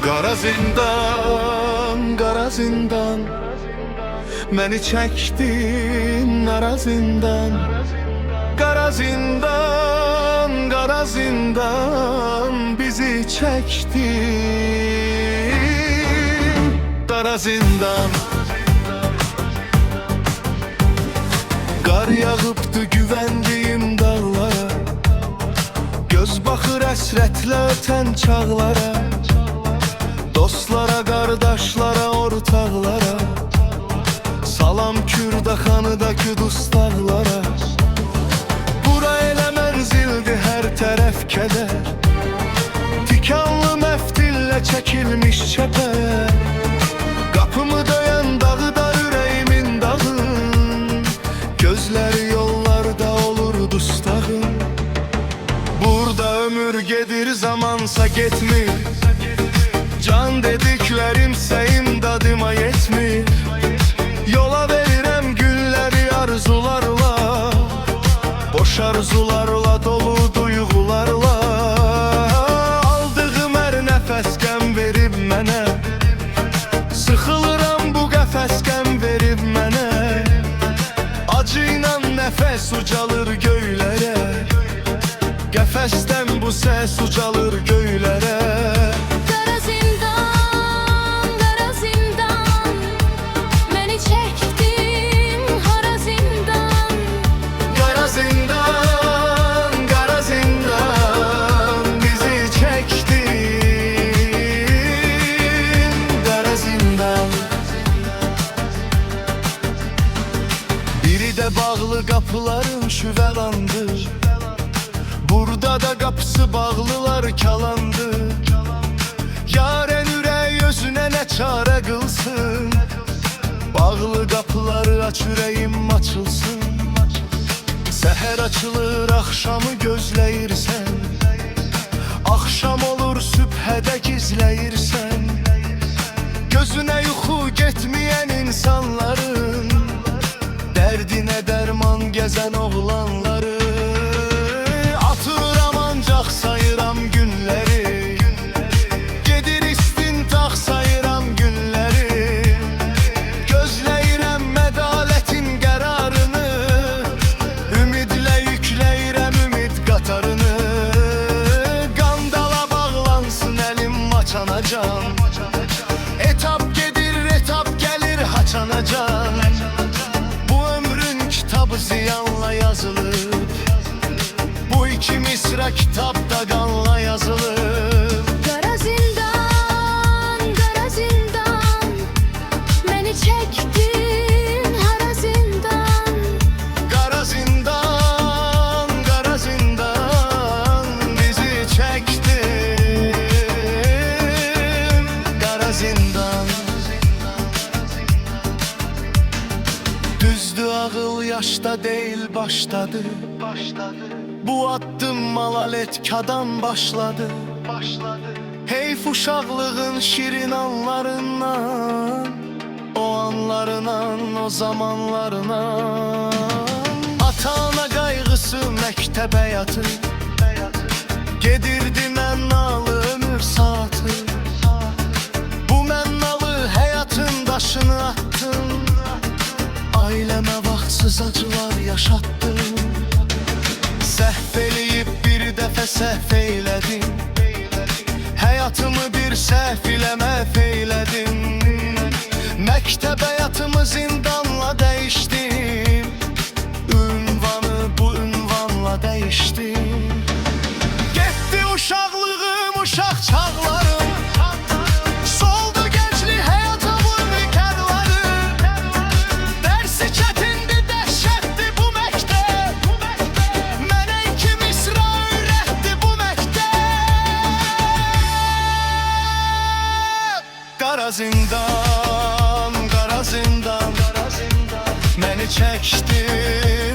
Qara zindan, qara zindan, məni çəkdin qara zindan. Qara zindan, qara zindan, bizi çəkdin qara zindan. Qar yağıbdı güvəndiyim dağlara, göz baxır əsrətlə ötən çağlara. Dostlara, qardaşlara, ortaqlara, salam Kürdaxanıdakı dustaqlara. Bura elə mənzildi, hər tərəf kədər, tikanlı məftillə çəkilmiş çəpər. Qapımı döyən dağıdar ürəyimin dağın, gözləri yollarda olur dustağın. Burada ömür gedir, zamansa getmir, can dediklərimsə imdadıma yetmir. Yola verirəm gülləri arzularla, boş arzularla dolu duyğularla. Aldığım hər nəfəs qəm verib mənə, sıxılıram bu qəfəs qəm verib mənə. Acı ilə nəfəs ucalır göylərə, qəfəsdən bu səs ucalır göylərə. Bağlı qapıların şüvəlandı, burada da qapısı bağlılar kalandı. Yaren ürək özünə nə çarə qılsın, bağlı qapıları aç ürəyim açılsın. Səhər açılır, axşamı gözləyirsən, axşam olur, sübhədə gizləyirsən. Gözünə yuxu getməyən insanların, dərdinə dərman gəzən oğlanları. Atıram ancaq sayıram günləri, gedir istintaq sayıram günləri. Gözləyirəm mədalətin qərarını, ümidlə yükləyirəm ümid qatarını. Qandala bağlansın əlim açanacan, etap gedir etap gəlir haçanacan. Kitabı ziyanla yazılıb, bu iki misra kitapta qanla yazılıb. Qara zindan, qara zindan, məni çəkdin hara zindan. Qara zindan, qara zindan, bizi çəkdin qara zindan. Düzdü, ağıl yaşda deyil başladı, bu addım malaletkadan başladı. Heyf uşaqlığın şirin anlarından, o anlarından, o zamanlarından. Ata-ana qayğısı məktəbə yatır, gedirdi mənnalı ömür saatı. Bu mənnalı həyatın daşını attın, ailəmə vaxtsız acılar yaşatdım. Səhv eləyib bir dəfə səhv eylədim, həyatımı bir səhv ilə məhv eylədim. Məktəb həyatımı zindanla dəyişdim, ünvanı bu ünvanla dəyişdim. Getdi uşaqlığım, uşaq çağlarım, qara zindan, qara zindan, məni çəkdin